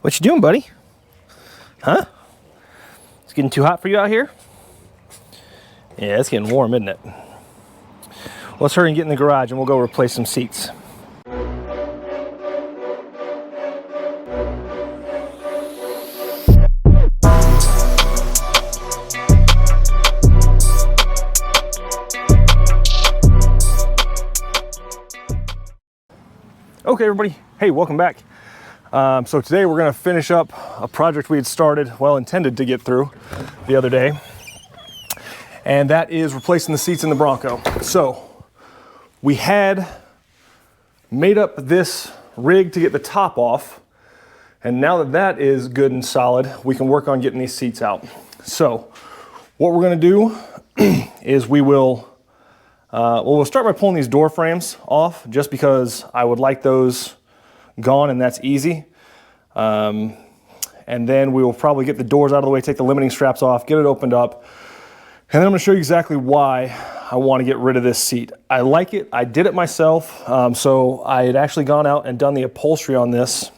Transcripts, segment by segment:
What you doing, buddy? Huh? It's getting too hot for you out here? Yeah, it's getting warm, isn't it? Let's hurry and get in the garage and we'll go replace some seats. Okay, everybody. Hey, welcome back. So today we're going to finish up a project we had started, intended to get through the other day. And that is replacing the seats in the Bronco. So we had made up this rig to get the top off. And now that that is good and solid, we can work on getting these seats out. So what we're going to do is we'll start by pulling these door frames off, just because I would like those gone, and that's easy. And then we will probably get the doors out of the way, take the limiting straps off, get it opened up. And then I'm going to show you exactly why I want to get rid of this seat. I like it. I did it myself. So I had actually gone out and done the upholstery on this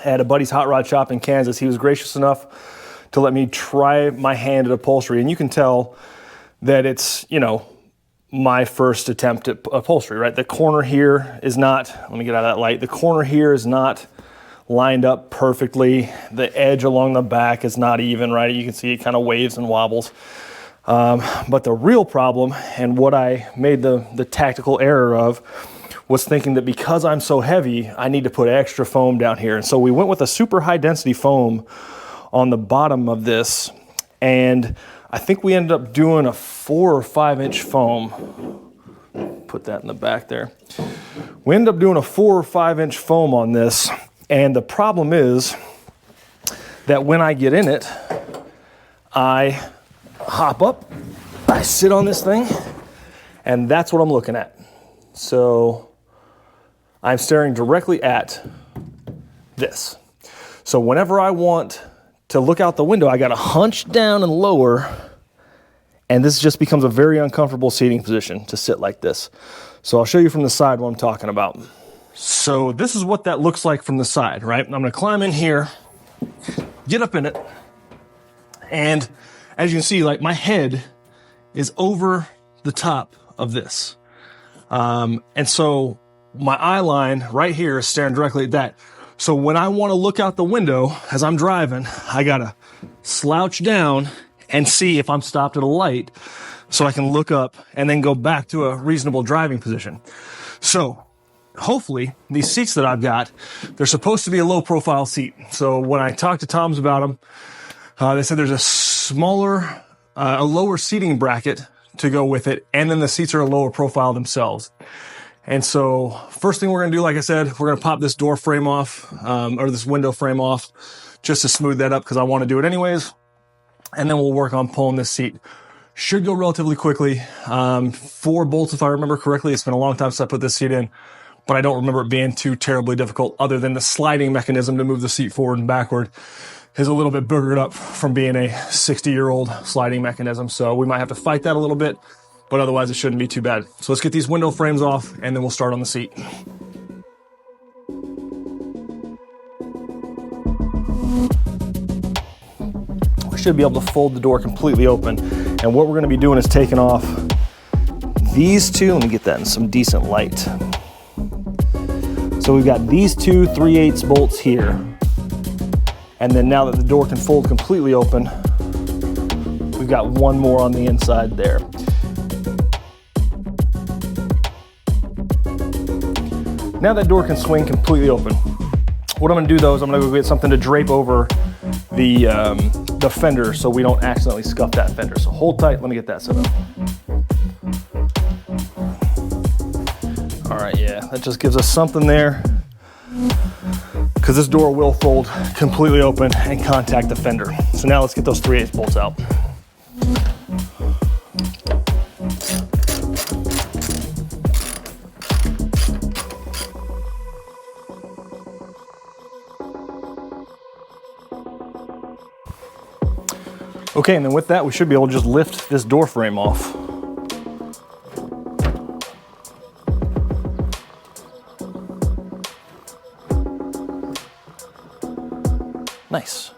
at a buddy's hot rod shop in Kansas. He was gracious enough to let me try my hand at upholstery. And you can tell that it's, my first attempt at upholstery, right? The corner here is not, let me get out of that light. The corner here is not lined up perfectly. The edge along the back is not even, right? You can see it kind of waves and wobbles. But the real problem, and what I made the tactical error of, was thinking that because I'm so heavy, I need to put extra foam down here. And so we went with a super high density foam on the bottom of this, and I think we ended up doing a 4 or 5 inch foam. Put that in the back there. We ended up doing a 4 or 5 inch foam on this, and the problem is that when I get in it, I hop up, I sit on this thing, and that's what I'm looking at. So I'm staring directly at this. So whenever I want to look out the window, I got to hunch down and lower, and this just becomes a very uncomfortable seating position to sit like this. So I'll show you from the side what I'm talking about. So this is what that looks like from the side, right? I'm going to climb in here, get up in it, and as you can see, like, my head is over the top of this. And so my eye line right here is staring directly at that. So when I want to look out the window as I'm driving, I gotta slouch down and see if I'm stopped at a light so I can look up and then go back to a reasonable driving position. So hopefully these seats that I've got, they're supposed to be a low profile seat. So when I talked to Tom's about them, they said there's a lower seating bracket to go with it, and then the seats are a lower profile themselves. And so first thing we're going to do, like I said, we're going to pop this door frame off, or this window frame off, just to smooth that up because I want to do it anyways. And then we'll work on pulling this seat. Should go relatively quickly. 4 bolts, if I remember correctly. It's been a long time since I put this seat in, but I don't remember it being too terribly difficult, other than the sliding mechanism to move the seat forward and backward is a little bit boogered up from being a 60-year-old sliding mechanism. So we might have to fight that a little bit, but otherwise it shouldn't be too bad. So let's get these window frames off, and then we'll start on the seat. We should be able to fold the door completely open. And what we're gonna be doing is taking off these two. Let me get that in some decent light. So we've got these two 3/8 bolts here. And then now that the door can fold completely open, we've got one more on the inside there. Now that door can swing completely open. What I'm gonna do though is I'm gonna go get something to drape over the fender so we don't accidentally scuff that fender. So hold tight, let me get that set up. All right, yeah, that just gives us something there, because this door will fold completely open and contact the fender. So now let's get those 3/8 bolts out. Okay, and then with that, we should be able to just lift this door frame off. Nice.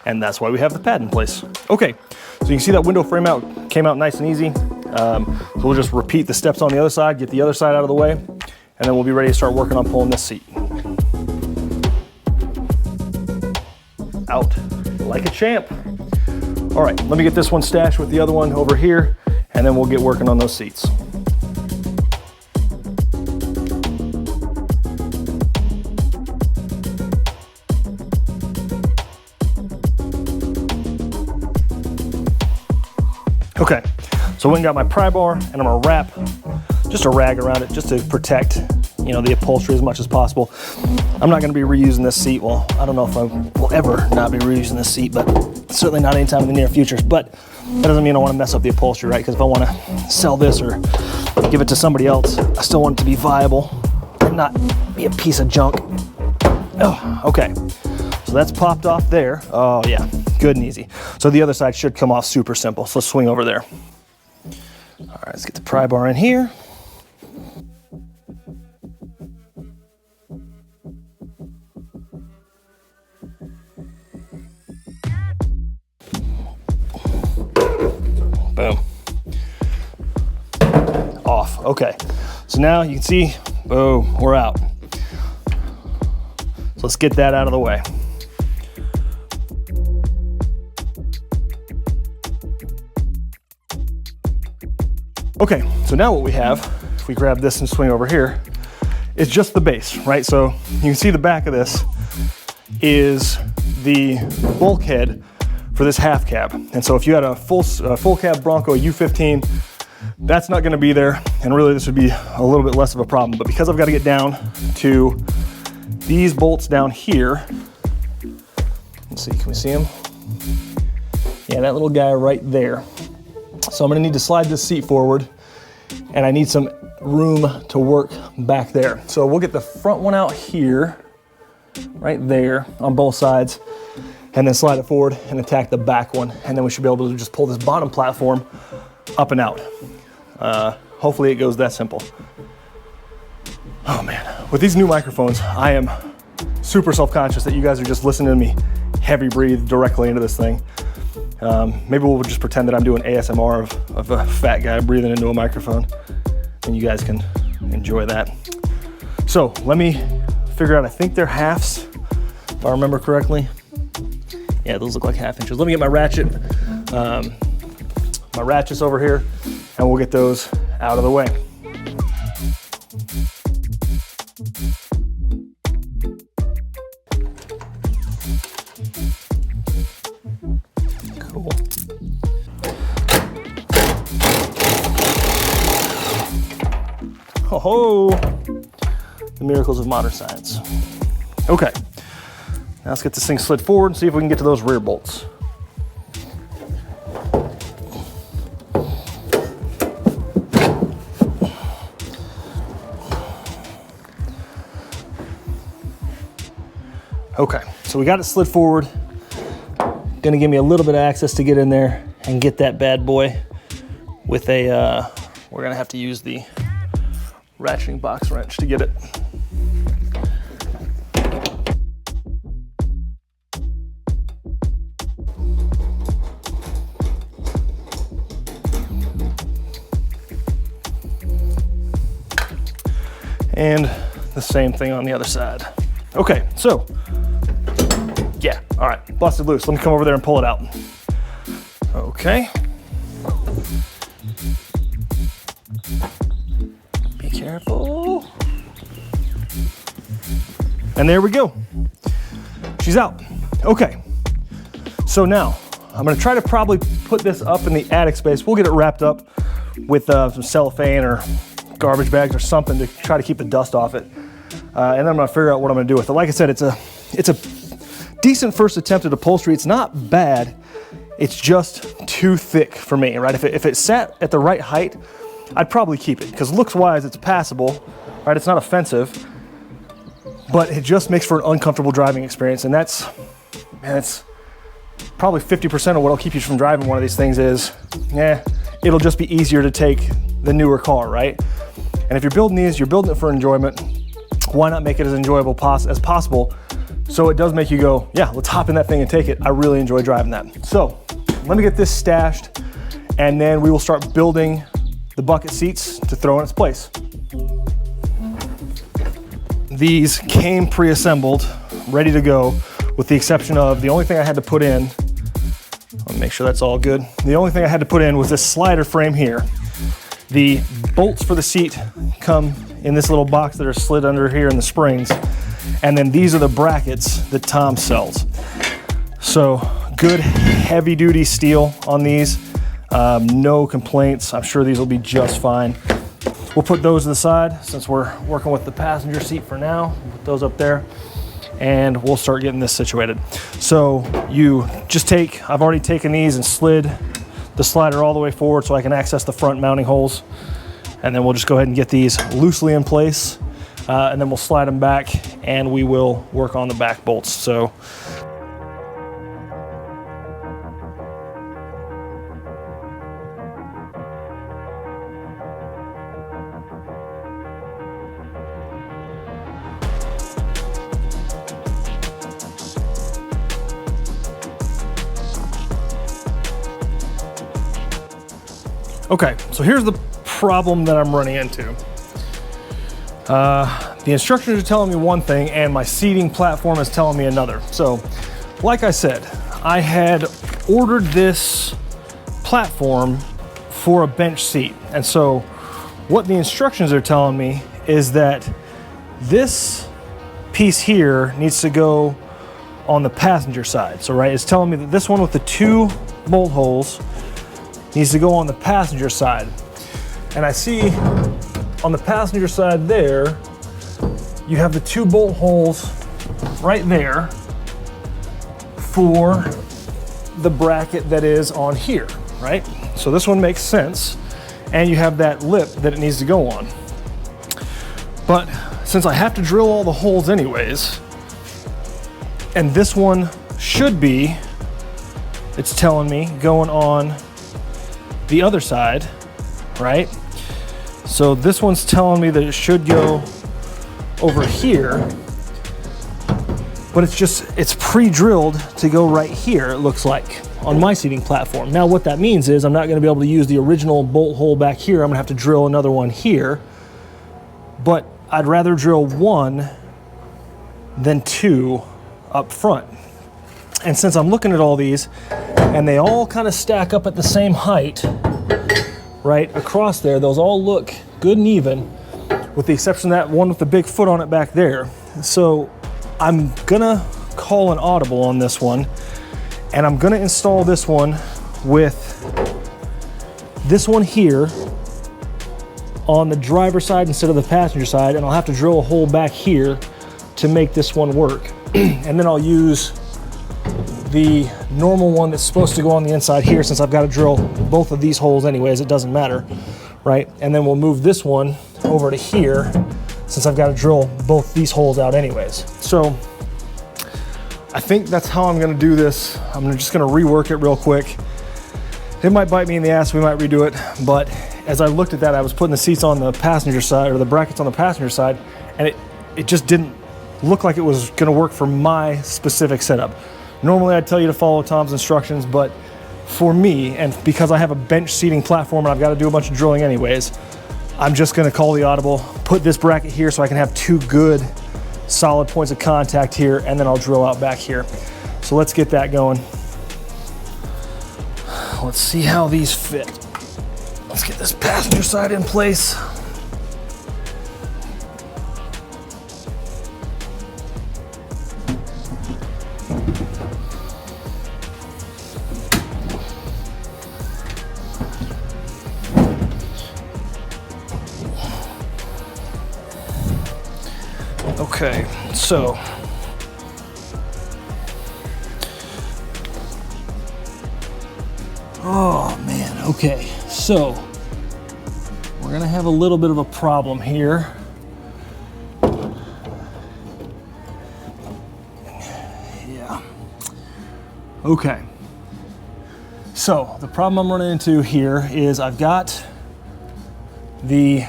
And that's why we have the pad in place. Okay, so you can see that window frame out came out nice and easy. So we'll just repeat the steps on the other side, get the other side out of the way, and then we'll be ready to start working on pulling this seat out like a champ. All right, let me get this one stashed with the other one over here, and then we'll get working on those seats. Okay, so I went and got my pry bar, and I'm gonna wrap just a rag around it just to protect, you know, the upholstery as much as possible. I'm not gonna be reusing this seat. Well, I don't know if I will ever not be reusing this seat, but certainly not anytime in the near future. But that doesn't mean I wanna mess up the upholstery, right? Because if I wanna sell this or give it to somebody else, I still want it to be viable and not be a piece of junk. Oh, okay, so that's popped off there. Oh yeah, good and easy. So the other side should come off super simple. So let's swing over there. All right, let's get the pry bar in here. Boom. Off. Okay. So now you can see, boom, we're out. So let's get that out of the way. Okay, so now what we have, if we grab this and swing over here, is just the base, right? So you can see the back of this is the bulkhead for this half cab. And so if you had a full cab Bronco U15, that's not gonna be there. And really this would be a little bit less of a problem. But because I've gotta get down to these bolts down here, let's see, can we see them? Yeah, that little guy right there. So I'm gonna need to slide this seat forward, and I need some room to work back there. So we'll get the front one out here, right there on both sides, and then slide it forward and attack the back one. And then we should be able to just pull this bottom platform up and out. Hopefully it goes that simple. Oh man, with these new microphones, I am super self-conscious that you guys are just listening to me heavy breathe directly into this thing. Maybe we'll just pretend that I'm doing ASMR of a fat guy breathing into a microphone, and you guys can enjoy that. So let me figure out, I think they're halves, if I remember correctly. Yeah, those look like 1/2 inches. Let me get my ratchets over here, and we'll get those out of the way. Cool. Oh, the miracles of modern science. Okay, now let's get this thing slid forward and see if we can get to those rear bolts. Okay, so we got it slid forward. Gonna give me a little bit of access to get in there and get that bad boy with a, we're gonna have to use the ratcheting box wrench to get it. And the same thing on the other side. Okay, so, yeah, all right, busted loose. Let me come over there and pull it out. Okay. Be careful. And there we go. She's out. Okay. So now, I'm gonna try to probably put this up in the attic space. We'll get it wrapped up with some cellophane or garbage bags or something to try to keep the dust off it. And then I'm gonna figure out what I'm gonna do with it. Like I said, it's a decent first attempt at upholstery. It's not bad. It's just too thick for me, right? If it sat at the right height, I'd probably keep it, because looks-wise, it's passable, right? It's not offensive, but it just makes for an uncomfortable driving experience. And that's probably 50% of what'll keep you from driving one of these things is, it'll just be easier to take the newer car, right? And if you're building these, you're building it for enjoyment. Why not make it as enjoyable as possible So it does make you go, yeah, let's hop in that thing and take it. I really enjoy driving that. So let me get this stashed, and then we will start building the bucket seats to throw in its place. These came pre-assembled, ready to go, with the exception of the only thing I had to put in, let me make sure that's all good. The only thing I had to put in was this slider frame here. The bolts for the seat come in this little box that are slid under here in the springs. And then these are the brackets that Tom sells. So good heavy duty steel on these. No complaints. I'm sure these will be just fine. We'll put those to the side since we're working with the passenger seat for now. We'll put those up there and we'll start getting this situated. So you just I've already taken these and slid the slider all the way forward so I can access the front mounting holes. And then we'll just go ahead and get these loosely in place. And then we'll slide them back and we will work on the back bolts. So okay, so here's the problem that I'm running into. The instructions are telling me one thing and my seating platform is telling me another. So, like I said, I had ordered this platform for a bench seat. And so what the instructions are telling me is that this piece here needs to go on the passenger side. So, right, it's telling me that this one with the 2 bolt holes needs to go on the passenger side. And I see on the passenger side there, you have the 2 bolt holes right there for the bracket that is on here, right? So this one makes sense. And you have that lip that it needs to go on. But since I have to drill all the holes anyways, and this one should be, it's telling me, going on the other side, right? So this one's telling me that it should go over here, but it's pre-drilled to go right here, it looks like, on my seating platform. Now what that means is I'm not gonna be able to use the original bolt hole back here. I'm gonna have to drill another one here, but I'd rather drill 1 than 2 up front. And since I'm looking at all these, and they all kind of stack up at the same height, right across there, those all look good and even, with the exception of that one with the big foot on it back there. So I'm gonna call an audible on this one, and I'm gonna install this one with this one here on the driver's side instead of the passenger side, and I'll have to drill a hole back here to make this one work. And then I'll use the normal one that's supposed to go on the inside here, since I've got to drill both of these holes anyways, it doesn't matter, right? And then we'll move this one over to here, since I've got to drill both these holes out anyways. So I think that's how I'm gonna do this. I'm just gonna rework it real quick. It might bite me in the ass, we might redo it, but as I looked at that, I was putting the seats on the passenger side, or the brackets on the passenger side, and it just didn't look like it was gonna work for my specific setup. Normally I'd tell you to follow Tom's instructions, but for me, and because I have a bench seating platform and I've got to do a bunch of drilling anyways, I'm just gonna call the audible, put this bracket here so I can have 2 good solid points of contact here, and then I'll drill out back here. So let's get that going. Let's see how these fit. Let's get this passenger side in place. Okay, so oh man, okay, so we're gonna have a little bit of a problem here. Yeah. Okay. So the problem I'm running into here is I've got the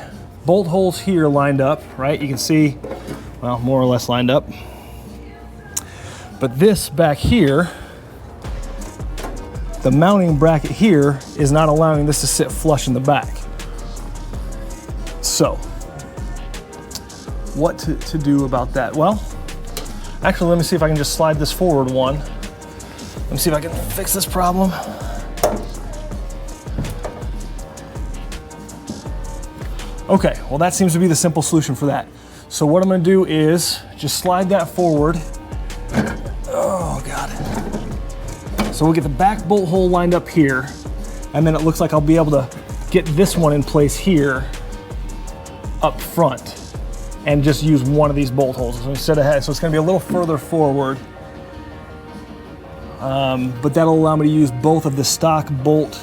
bolt holes here lined up, right? You can see, well, more or less lined up. But this back here, the mounting bracket here is not allowing this to sit flush in the back. So, what to do about that? Well, actually, let me see if I can just slide this forward one. Let me see if I can fix this problem. Okay, well that seems to be the simple solution for that. So what I'm gonna do is just slide that forward. Oh God. So we'll get the back bolt hole lined up here, and then it looks like I'll be able to get this one in place here up front and just use one of these bolt holes. So instead of, so it's gonna be a little further forward, but that'll allow me to use both of the stock bolt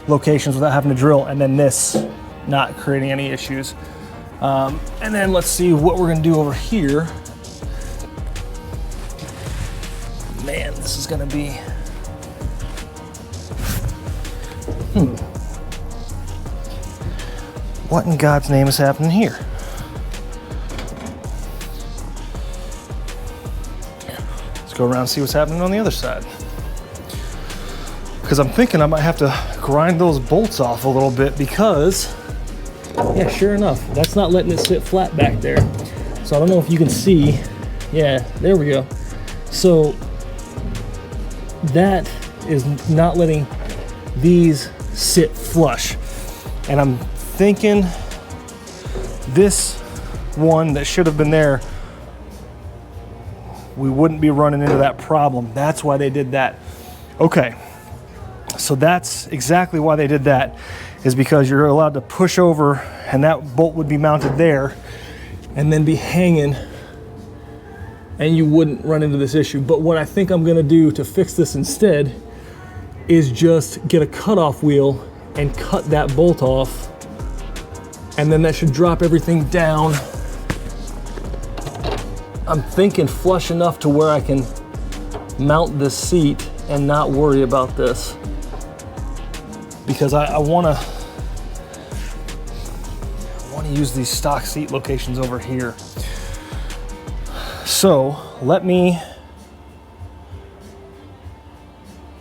locations without having to drill, and then this not creating any issues. And then let's see what we're gonna do over here. Man, this is gonna be, what in God's name is happening here? Let's go around and see what's happening on the other side. Because I'm thinking I might have to grind those bolts off a little bit, because yeah, sure enough, that's not letting it sit flat back there. So I don't know if you can see. Yeah, there we go. So that is not letting these sit flush. And I'm thinking this one that should have been there, we wouldn't be running into that problem. That's why they did that. Okay, so that's exactly why they did that, is because you're allowed to push over and that bolt would be mounted there and then be hanging, and you wouldn't run into this issue. But what I think I'm gonna do to fix this instead is just get a cutoff wheel and cut that bolt off, and then that should drop everything down. I'm thinking flush enough to where I can mount this seat and not worry about this, because I wanna use these stock seat locations over here. So let me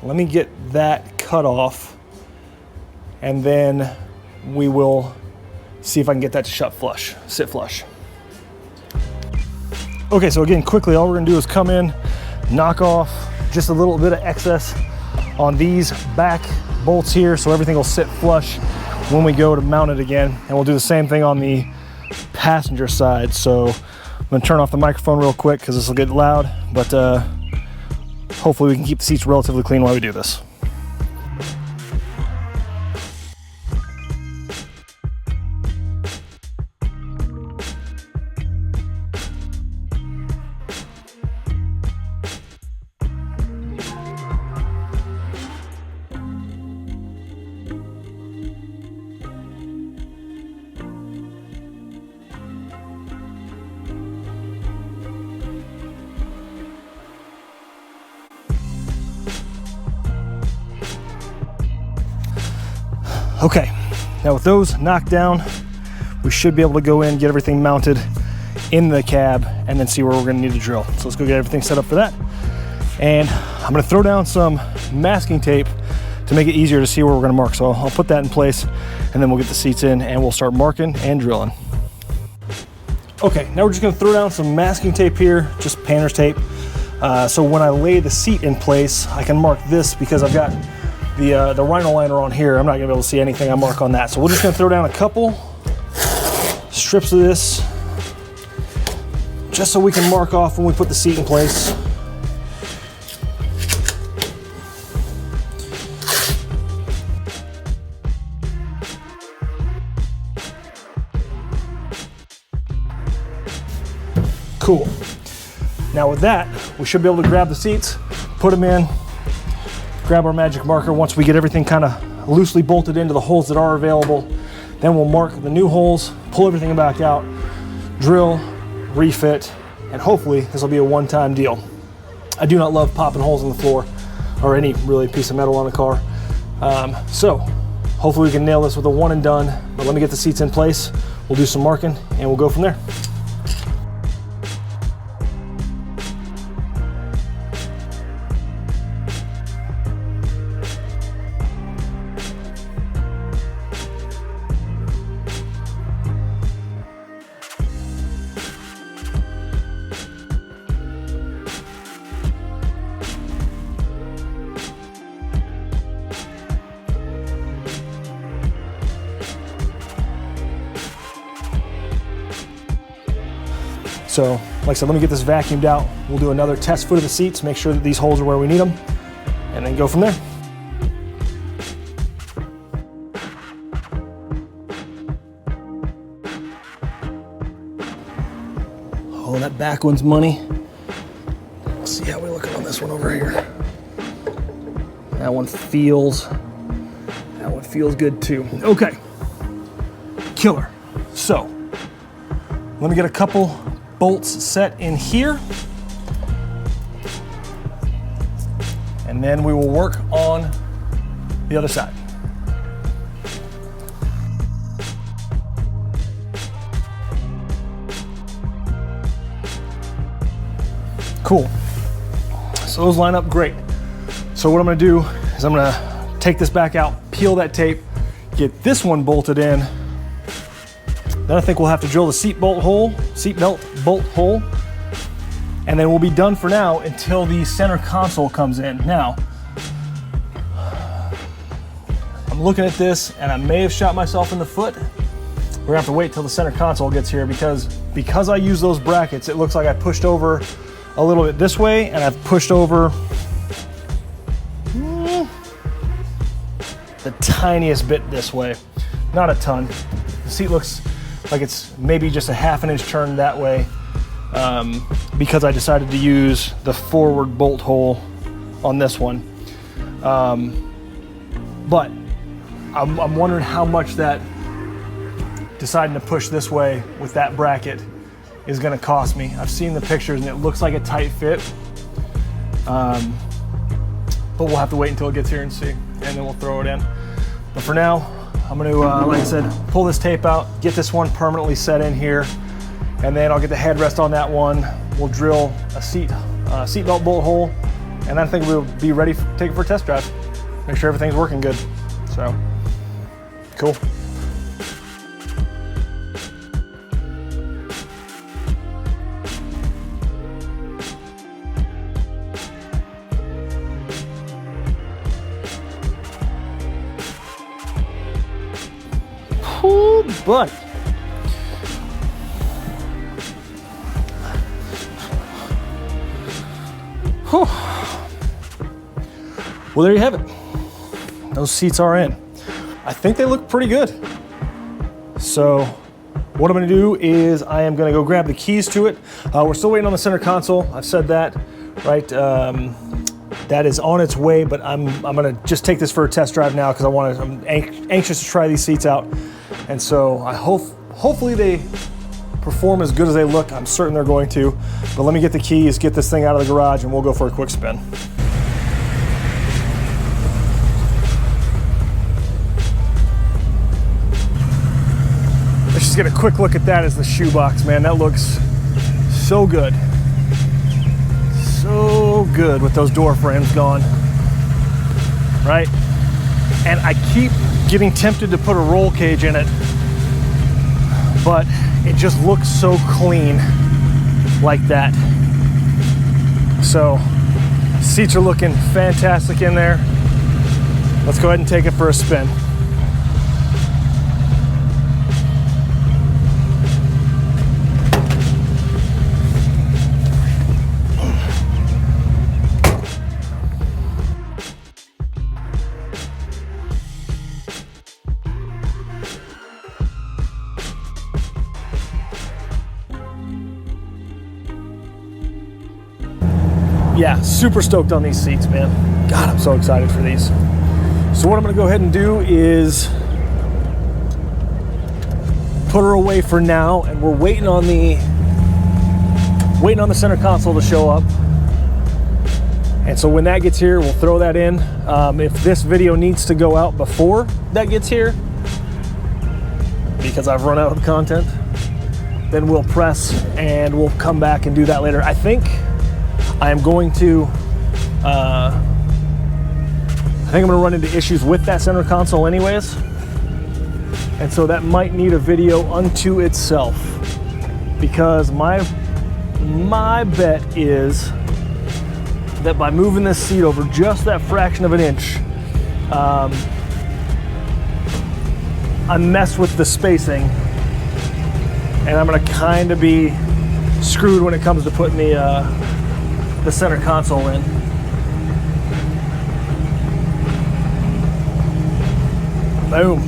get that cut off, and then we will see if I can get that to sit flush. Okay, so again, quickly, all we're gonna do is come in, knock off just a little bit of excess on these back bolts here, so everything will sit flush when we go to mount it again. And we'll do the same thing on the passenger side. So I'm gonna turn off the microphone real quick because this will get loud, but hopefully we can keep the seats relatively clean while we do this. Okay, now with those knocked down, we should be able to go in, get everything mounted in the cab, and then see where we're gonna need to drill. So let's go get everything set up for that. And I'm gonna throw down some masking tape to make it easier to see where we're gonna mark. So I'll put that in place, and then we'll get the seats in and we'll start marking and drilling. Okay, now we're just gonna throw down some masking tape here, just painter's tape. So when I lay the seat in place, I can mark this because I've got the rhino liner on here. I'm not gonna be able to see anything I mark on that. So we're just gonna throw down a couple strips of this just so we can mark off when we put the seat in place. Cool. Now with that, we should be able to grab the seats, put them in, grab our magic marker. Once we get everything kind of loosely bolted into the holes that are available, then we'll mark the new holes, pull everything back out, drill, refit, and hopefully this will be a one-time deal. I do not love popping holes in the floor or any really piece of metal on a car. So hopefully we can nail this with a one and done, but let me get the seats in place. We'll do some marking and we'll go from there. So, like I said, let me get this vacuumed out. We'll do another test foot of the seats, make sure that these holes are where we need them, and then go from there. Oh, that back one's money. Let's see how we're looking on this one over here. That one feels good too. Okay, killer. So, let me get a couple bolts set in here, and then we will work on the other side. Cool. So those line up great. So what I'm gonna do is I'm gonna take this back out, peel that tape, get this one bolted in. Then I think we'll have to drill the seatbelt bolt hole, and then we'll be done for now until the center console comes in. Now, I'm looking at this and I may have shot myself in the foot. We're gonna have to wait till the center console gets here because I use those brackets, it looks like I pushed over a little bit this way, and I've pushed over the tiniest bit this way. Not a ton. The seat looks like it's maybe just a ½ inch turn that way, because I decided to use the forward bolt hole on this one. But I'm wondering how much that deciding to push this way with that bracket is going to cost me. I've seen the pictures and it looks like a tight fit, but we'll have to wait until it gets here and see, and then we'll throw it in. But for now, I'm going to, like I said, pull this tape out, get this one permanently set in here, and then I'll get the headrest on that one. We'll drill a seatbelt bolt hole, and I think we'll be ready to take it for a test drive. Make sure everything's working good. So, cool. Ooh, buddy. Whew. Well, there you have it. Those seats are in. I think they look pretty good. So what I'm gonna do is I am gonna go grab the keys to it. We're still waiting on the center console. I've said that, right? That is on its way, but I'm gonna just take this for a test drive now because I'm anxious to try these seats out. And so hopefully they perform as good as they look. I'm certain they're going to. But let me get the keys, get this thing out of the garage, and we'll go for a quick spin. Let's just get a quick look at that as the shoebox, man. That looks so good. So good with those door frames gone, right? And I keep getting tempted to put a roll cage in it, but it just looks so clean like that. So seats are looking fantastic in there. Let's go ahead and take it for a spin. Yeah, super stoked on these seats, man. God, I'm so excited for these. So what I'm gonna go ahead and do is put her away for now, and we're waiting on the center console to show up. And so when that gets here, we'll throw that in. If this video needs to go out before that gets here, because I've run out of content, then we'll press and we'll come back and do that later. I think I'm going to run into issues with that center console anyways. And so that might need a video unto itself, because my bet is that by moving this seat over just that fraction of an inch, I mess with the spacing, and I'm gonna kind of be screwed when it comes to putting the center console in. Boom.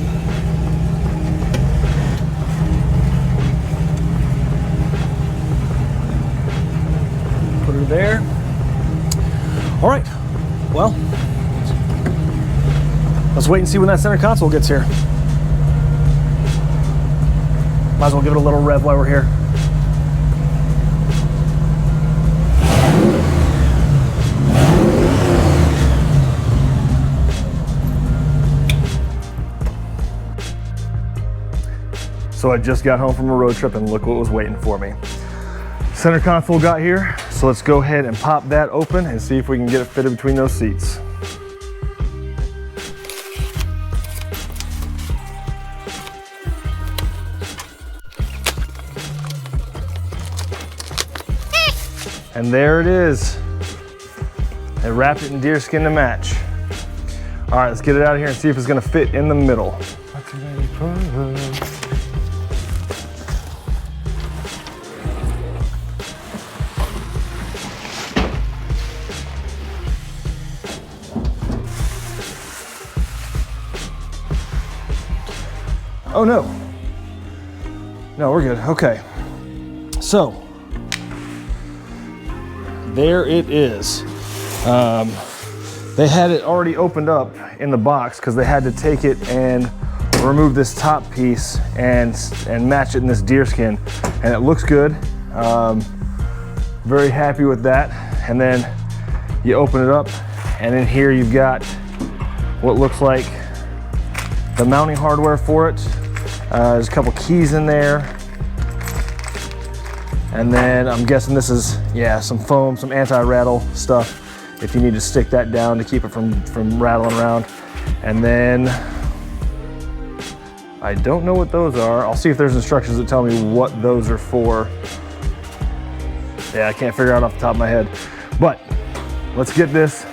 Put her there. All right, well, let's wait and see when that center console gets here. Might as well give it a little rev while we're here. So I just got home from a road trip and look what was waiting for me. Center console got here, so let's go ahead and pop that open and see if we can get it fitted between those seats. And there it is. They wrapped it in deerskin to match. All right, let's get it out of here and see if it's gonna fit in the middle. Oh no. No, we're good. Okay. So, there it is. They had it already opened up in the box because they had to take it and remove this top piece and match it in this deerskin, and it looks good. Very happy with that. And then you open it up, and in here you've got what looks like the mounting hardware for it. There's a couple keys in there. And then I'm guessing this is, yeah, some foam, some anti-rattle stuff if you need to stick that down to keep it from rattling around. And then I don't know what those are. I'll see if there's instructions that tell me what those are for. Yeah, I can't figure out off the top of my head. But let's get this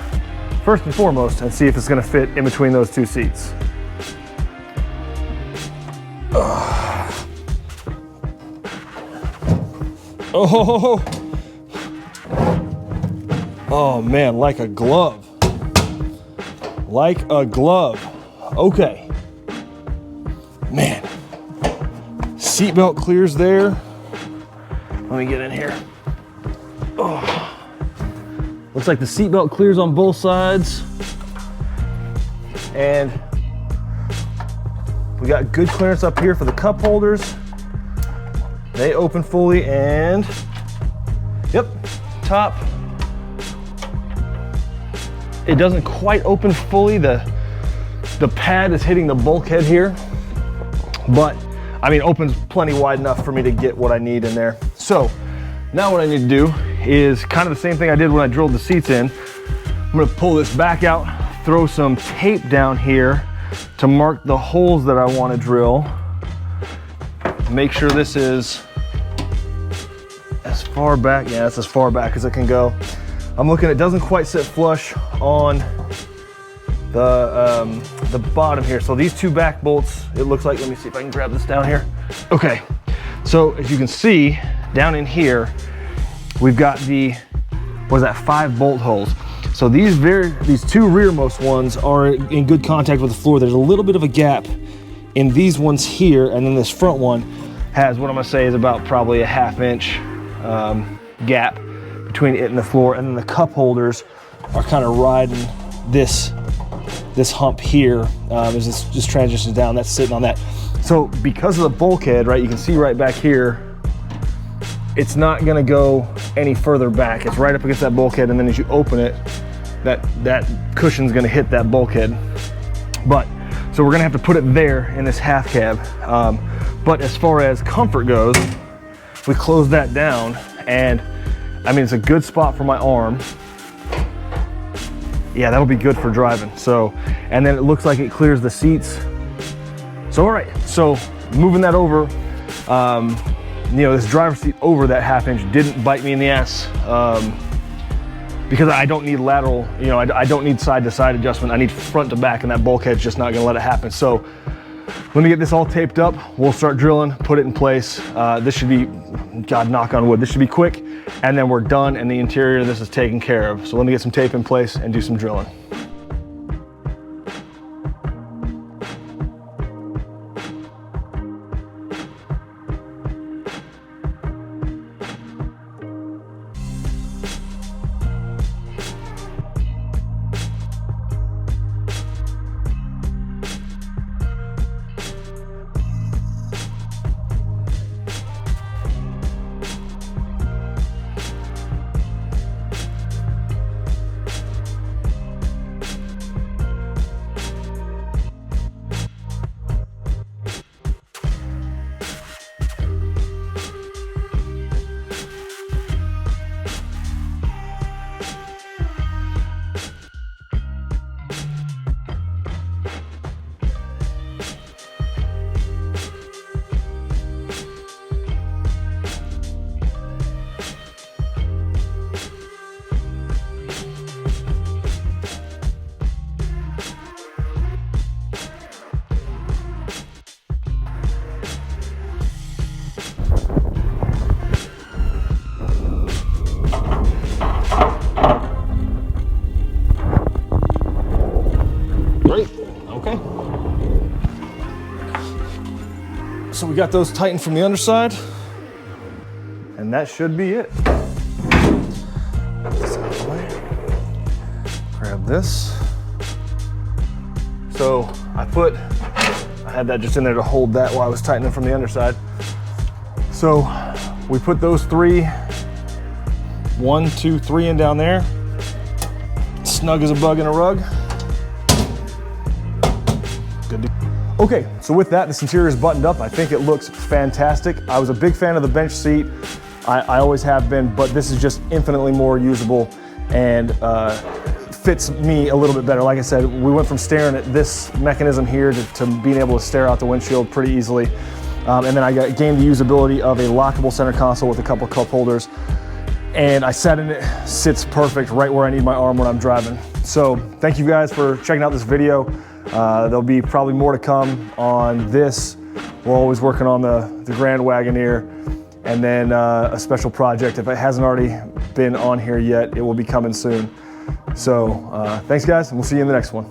first and foremost and see if it's gonna fit in between those two seats. Oh, oh man, like a glove. Like a glove. Okay. Man. Seatbelt clears there. Let me get in here. Oh. Looks like the seatbelt clears on both sides. And we got good clearance up here for the cup holders. They open fully, and yep, top. It doesn't quite open fully. The pad is hitting the bulkhead here, but I mean, opens plenty wide enough for me to get what I need in there. So now what I need to do is kind of the same thing I did when I drilled the seats in. I'm gonna pull this back out, throw some tape down here to mark the holes that I want to drill. Make sure this is as far back, yeah, it's as far back as it can go. I'm looking, it doesn't quite sit flush on the bottom here. So these two back bolts, it looks like, let me see if I can grab this down here. Okay, so as you can see, down in here, we've got the, what is that, 5 bolt holes. So these two rearmost ones are in good contact with the floor. There's a little bit of a gap in these ones here, and then this front one has what I'm gonna say is about probably a 1/2 inch gap between it and the floor. And then the cup holders are kind of riding this hump here as this just transitions down. That's sitting on that. So because of the bulkhead, right, you can see right back here, it's not gonna go any further back. It's right up against that bulkhead, and then as you open it, that cushion's gonna hit that bulkhead. But so we're gonna have to put it there in this half cab. But as far as comfort goes, we close that down, and I mean, it's a good spot for my arm. Yeah, that'll be good for driving. So, and then it looks like it clears the seats. So, all right, so moving that over, you know, this driver's seat over that 1/2 inch didn't bite me in the ass because I don't need lateral, you know, I don't need side to side adjustment. I need front to back, and that bulkhead's just not gonna let it happen. So let me get this all taped up. We'll start drilling, put it in place. This should be, God, knock on wood, this should be quick, and then we're done and the interior of this is taken care of. So let me get some tape in place and do some drilling. So we got those tightened from the underside, and that should be it. Put this out of the way. Grab this. So I had that just in there to hold that while I was tightening from the underside. So we put those 3, 1, 2, 3 in down there. Snug as a bug in a rug. Good to Okay, so with that, this interior is buttoned up. I think it looks fantastic. I was a big fan of the bench seat. I always have been, but this is just infinitely more usable and fits me a little bit better. Like I said, we went from staring at this mechanism here to being able to stare out the windshield pretty easily. And then I gained the usability of a lockable center console with a couple cup holders. And I sat in it, sits perfect right where I need my arm when I'm driving. So thank you guys for checking out this video. There'll be probably more to come on this. We're always working on the Grand Wagoneer, and then a special project. If it hasn't already been on here yet, it will be coming soon. So thanks guys, and we'll see you in the next one.